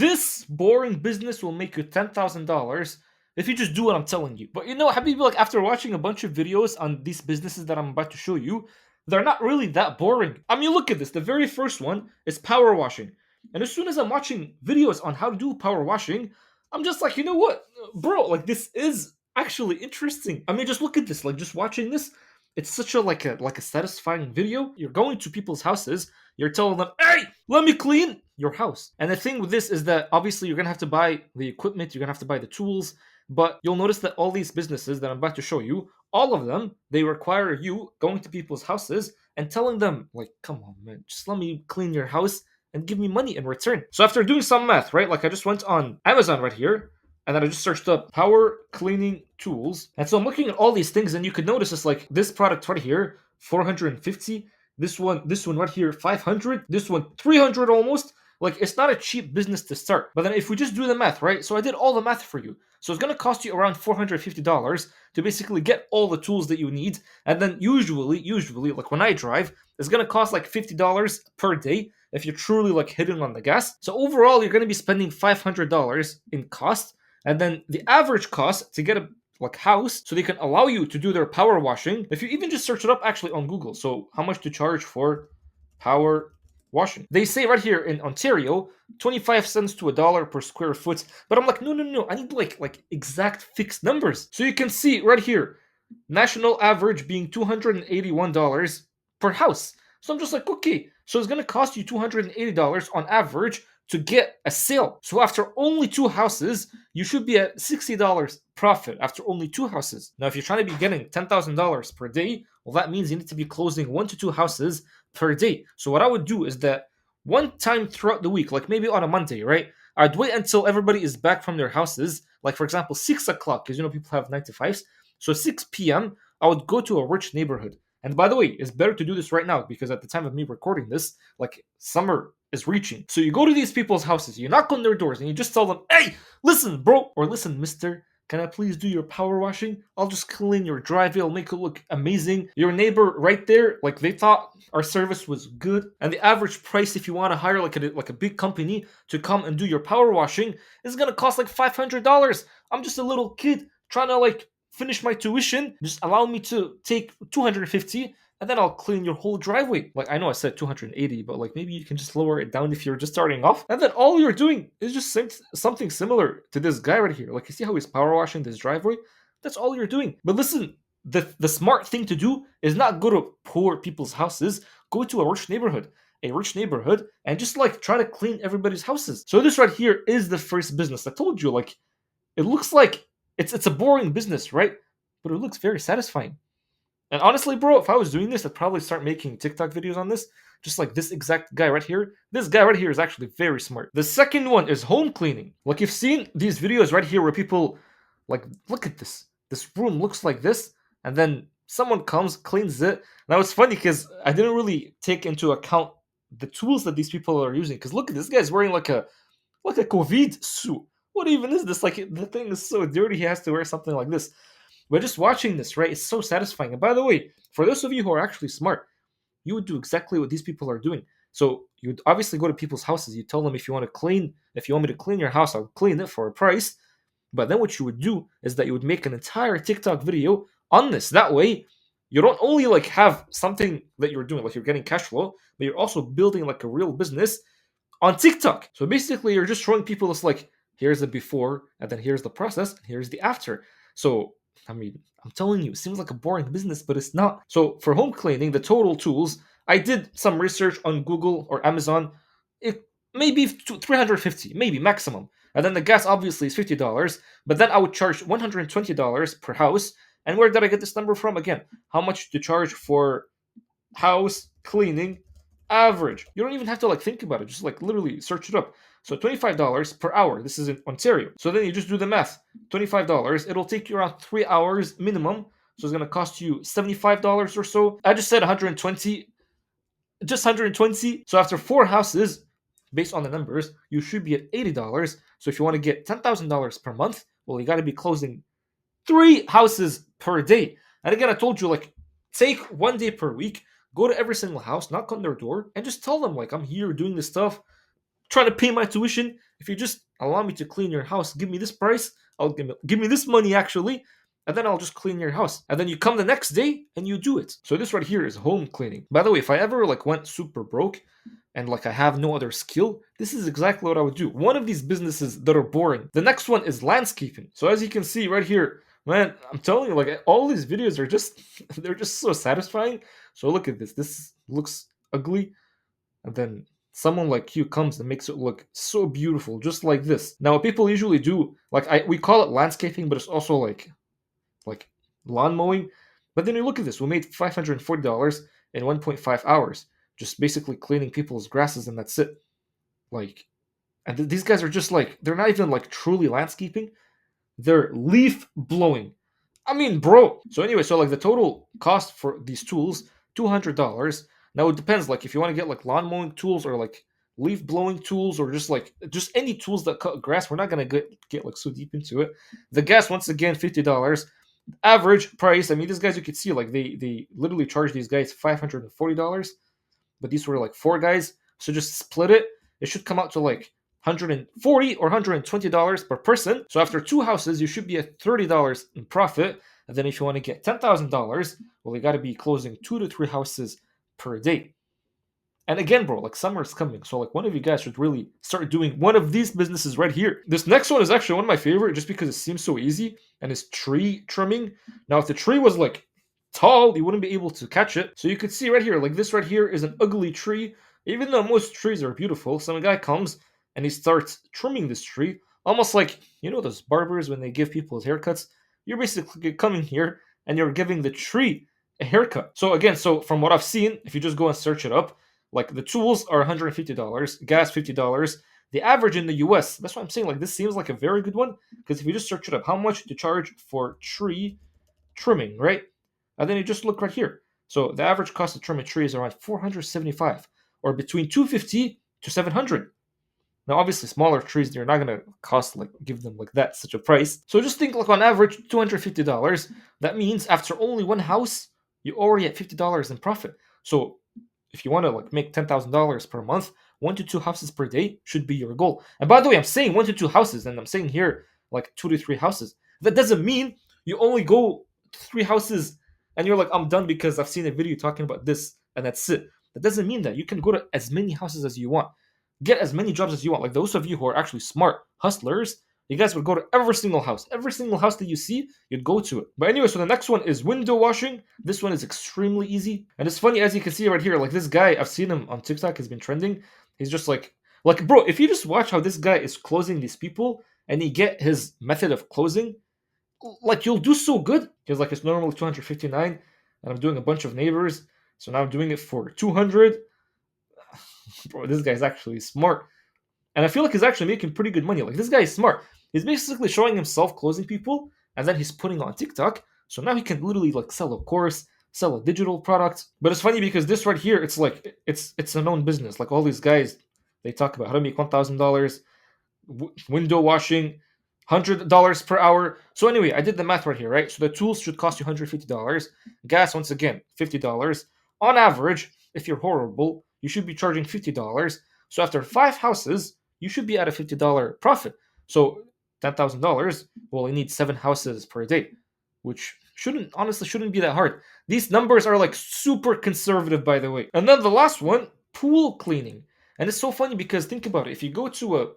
This boring business will make you $10,000 if you just do what I'm telling you. But you know, Habibi, like after watching a bunch of videos on these businesses that I'm about to show you, they're not really that boring. I mean, look at this. The very first one is power washing. And as soon as I'm watching videos on how to do power washing, I'm just like, you know what, bro? Like this is actually interesting. I mean, just look at this. Like just watching this, it's such a like a satisfying video. You're going to people's houses. You're telling them, "Hey, let me clean your house." And the thing with this is that obviously you're gonna have to buy the equipment. You're gonna have to buy the tools. But you'll notice that all these businesses that I'm about to show you, all of them, they require you going to people's houses and telling them, like, come on, man, just let me clean your house and give me money in return. So after doing some math, right, like I just went on Amazon right here, and then I just searched up power cleaning tools. And so I'm looking at all these things, and you could notice it's like this product right here, 450. This one right here, 500. This one, 300 almost. Like it's not a cheap business to start. But then if we just do the math, right? So I did all the math for you. So it's gonna cost you around $450 to basically get all the tools that you need. And then usually, like when I drive, it's gonna cost like $50 per day if you're truly like hitting on the gas. So overall, you're gonna be spending $500 in cost. And then the average cost to get a like house so they can allow you to do their power washing. If you even just search it up actually on Google, so how much to charge for power washing? They say right here in Ontario, 25 cents to $1 per square foot. But I'm like, no. I need like exact fixed numbers. So you can see right here, national average being $281 per house. So I'm just like, okay, so it's gonna cost you $280 on average to get a sale. So after only two houses, you should be at $60 profit after only two houses. Now, if you're trying to be getting $10,000 per day, well, that means you need to be closing one to two houses per day. So what I would do is that one time throughout the week, like maybe on a Monday, right? I'd wait until everybody is back from their houses, like for example, 6 o'clock, because you know people have 9 to 5s. So 6 p.m., I would go to a rich neighborhood. And by the way, it's better to do this right now because at the time of me recording this, like summer is reaching. So you go to these people's houses, you knock on their doors, and you just tell them, hey, listen, bro, or listen, mister, can I please do your power washing? I'll just clean your driveway. I'll make it look amazing. Your neighbor right there, like they thought our service was good. And the average price, if you want to hire like a big company to come and do your power washing, is gonna cost like $500. I'm just a little kid trying to like finish my tuition. Just allow me to take 250 and then I'll clean your whole driveway. Like I know I said 280, but like maybe you can just lower it down if you're just starting off. And then all you're doing is just something similar to this guy right here. Like you see how he's power washing this driveway? That's all you're doing. But listen, the smart thing to do is not go to poor people's houses. Go to a rich neighborhood, and just like try to clean everybody's houses. So this right here is the first business. I told you, like it looks like it's a boring business, right? But it looks very satisfying. And honestly, bro, if I was doing this, I'd probably start making TikTok videos on this. Just like this exact guy right here. This guy right here is actually very smart. The second one is home cleaning. Like you've seen these videos right here where people like, look at this. This room looks like this. And then someone comes, cleans it. Now it's funny because I didn't really take into account the tools that these people are using. Because look at this guy's wearing like a COVID suit. What even is this? Like the thing is so dirty, he has to wear something like this. But just watching this, right, it's so satisfying. And by the way, for those of you who are actually smart, you would do exactly what these people are doing. So you'd obviously go to people's houses. You tell them if you want me to clean your house, I'll clean it for a price. But then what you would do is that you would make an entire TikTok video on this. That way, you don't only like have something that you're doing, like you're getting cash flow, but you're also building like a real business on TikTok. So basically, you're just showing people it's like, here's the before, and then here's the process, and here's the after. So I mean, I'm telling you, it seems like a boring business, but it's not. So for home cleaning, the total tools, I did some research on Google or Amazon. It may be 350, maybe maximum. And then the gas obviously is $50, but then I would charge $120 per house. And where did I get this number from? Again, how much to charge for house cleaning average? You don't even have to like think about it. Just like literally search it up. So $25 per hour. This is in Ontario. So then you just do the math. $25. It'll take you around 3 hours minimum. So it's gonna cost you $75 or so. I just said 120. Just 120. So after four houses, based on the numbers, you should be at $80. So if you want to get $10,000 per month, well, you got to be closing 3 houses per day. And again, I told you, like, take 1 day per week, go to every single house, knock on their door, and just tell them, like, I'm here doing this stuff, trying to pay my tuition, if you just allow me to clean your house, give me this price, I'll give me this money actually, and then I'll just clean your house. And then you come the next day and you do it. So this right here is home cleaning. By the way, if I ever like went super broke and like I have no other skill, this is exactly what I would do. One of these businesses that are boring. The next one is landscaping. So as you can see right here, man, I'm telling you, like all these videos are just they're just so satisfying. So look at this. This looks ugly, and then someone like you comes and makes it look so beautiful, just like this. Now, what people usually do, like we call it landscaping, but it's also like lawn mowing. But then you look at this. We made $540 in 1.5 hours, just basically cleaning people's grasses, and that's it. Like, and these guys are just like they're not even like truly landscaping. They're leaf blowing. I mean, bro. So anyway, so like the total cost for these tools, $200. Now it depends. Like if you want to get like lawn mowing tools or like leaf blowing tools or just any tools that cut grass, we're not gonna get like so deep into it. The gas once again $50. Average price. I mean, these guys you could see like they literally charge these guys $540, but these were like four guys. So just split it. It should come out to like $140 or $120 per person. So after two houses, you should be at $30 in profit. And then if you want to get $10,000, well, you got to be closing 2 to 3 houses per day. And again, bro, like summer's coming, so like one of you guys should really start doing one of these businesses right here. This next one is actually one of my favorite just because it seems so easy, and it's tree trimming. Now, if the tree was like tall, you wouldn't be able to catch it. So you could see right here, like this right here is an ugly tree. Even though most trees are beautiful, some guy comes and he starts trimming this tree, almost like, you know, those barbers when they give people haircuts. You're basically coming here and you're giving the tree a haircut. So again, so from what I've seen, if you just go and search it up, like the tools are $150, gas $50. The average in the US, that's what I'm saying. Like this seems like a very good one because if you just search it up, how much to charge for tree trimming, right? And then you just look right here. So the average cost of trim a tree is around 475, or between 250 to 700. Now, obviously, smaller trees they're not gonna cost like give them like that such a price. So just think like on average $250. That means after only one house, you already at $50 in profit. So if you want to like make $10,000 per month, 1 to 2 houses per day should be your goal. And by the way, I'm saying 1 to 2 houses, and I'm saying here like 2 to 3 houses. That doesn't mean you only go 3 houses and you're like, I'm done because I've seen a video talking about this and that's it. That doesn't mean that. You can go to as many houses as you want, get as many jobs as you want. Like those of you who are actually smart hustlers, you guys would go to every single house. Every single house that you see, you'd go to it. But anyway, so the next one is window washing. This one is extremely easy. And it's funny, as you can see right here, like this guy, I've seen him on TikTok, he's been trending. He's just like bro, if you just watch how this guy is closing these people and you get his method of closing, like you'll do so good. Because like it's normally 259 and I'm doing a bunch of neighbors. So now I'm doing it for 200. Bro, this guy's actually smart. And I feel like he's actually making pretty good money. Like this guy is smart. He's basically showing himself closing people, and then he's putting on TikTok. So now he can literally like sell a course, sell a digital product. But it's funny because this right here, it's like it's a known business. Like all these guys, they talk about how to make $1,000, window washing, $100 per hour. So anyway, I did the math right here, right? So the tools should cost you $150. Gas, once again, $50. On average, if you're horrible, you should be charging $50. So after 5 houses, you should be at a $50 profit. So $10,000, well, you need 7 houses per day, which honestly shouldn't be that hard. These numbers are like super conservative, by the way. And then the last one, pool cleaning. And it's so funny because think about it. If you go to a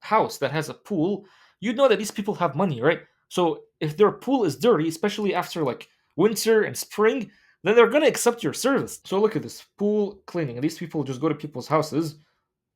house that has a pool, you know that these people have money, right? So if their pool is dirty, especially after like winter and spring, then they're gonna accept your service. So look at this pool cleaning. And these people just go to people's houses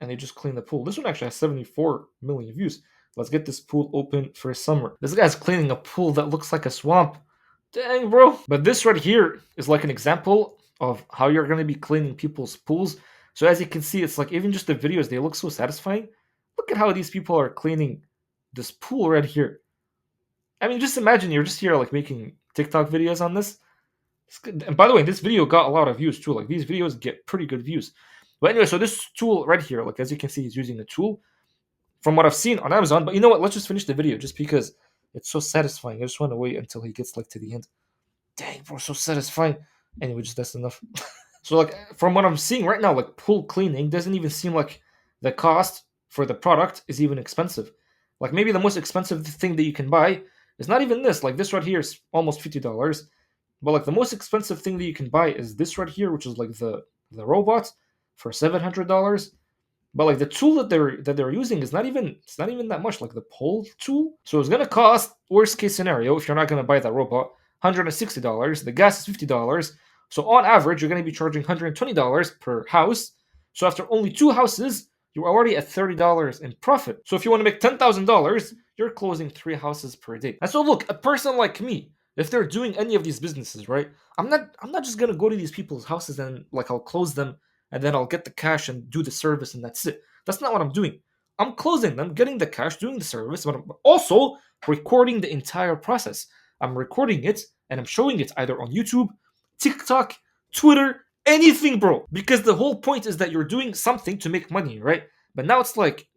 and they just clean the pool. This one actually has 74 million views. Let's get this pool open for summer. This guy's cleaning a pool that looks like a swamp. Dang, bro. But this right here is like an example of how you're gonna be cleaning people's pools. So as you can see, it's like even just the videos, they look so satisfying. Look at how these people are cleaning this pool right here. I mean, just imagine you're just here like making TikTok videos on this. And by the way, this video got a lot of views too. Like these videos get pretty good views. But anyway, so this tool right here, like as you can see, he's using the tool from what I've seen on Amazon. But you know what? Let's just finish the video just because it's so satisfying. I just want to wait until he gets like to the end. Dang, bro, so satisfying. Anyway, just that's enough. So like from what I'm seeing right now, like pool cleaning doesn't even seem like the cost for the product is even expensive. Like maybe the most expensive thing that you can buy is not even this. Like this right here is almost $50. But like the most expensive thing that you can buy is this right here, which is like the robot for $700. But like the tool that they're using is not even it's not even that much, like the pole tool. So it's gonna cost, worst case scenario, if you're not gonna buy that robot, $160. The gas is $50. So on average, you're gonna be charging $120 per house. So after only two houses, you're already at $30 in profit. So if you want to make $10,000, you're closing three houses per day. And so look, a person like me, if they're doing any of these businesses, right? I'm not just gonna go to these people's houses and like I'll close them and then I'll get the cash and do the service and that's it. That's not what I'm doing. I'm closing them, getting the cash, doing the service, but I'm also recording the entire process. I'm recording it and I'm showing it either on YouTube, TikTok, Twitter, anything, bro. Because the whole point is that you're doing something to make money, right? But now it's like,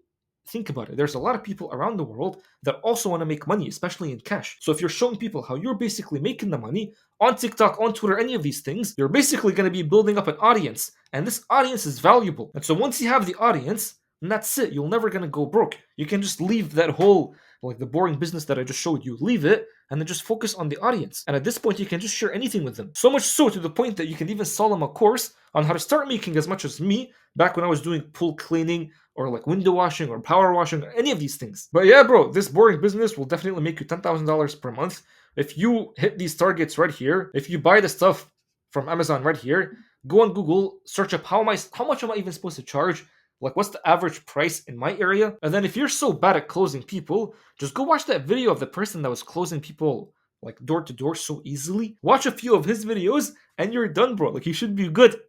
think about it. There's a lot of people around the world that also want to make money, especially in cash. So if you're showing people how you're basically making the money on TikTok, on Twitter, any of these things, you're basically going to be building up an audience. And this audience is valuable. And so once you have the audience, then that's it. You're never going to go broke. You can just leave that whole, like the boring business that I just showed you, leave it and then just focus on the audience. And at this point, you can just share anything with them. So much so to the point that you can even sell them a course on how to start making as much as me back when I was doing pool cleaning or like window washing or power washing or any of these things. But yeah, bro, this boring business will definitely make you $10,000 per month. If you hit these targets right here, if you buy the stuff from Amazon right here, go on Google, search up how much am I even supposed to charge? Like what's the average price in my area? And then if you're so bad at closing people, just go watch that video of the person that was closing people like door to door so easily. Watch a few of his videos and you're done, bro. Like you should be good.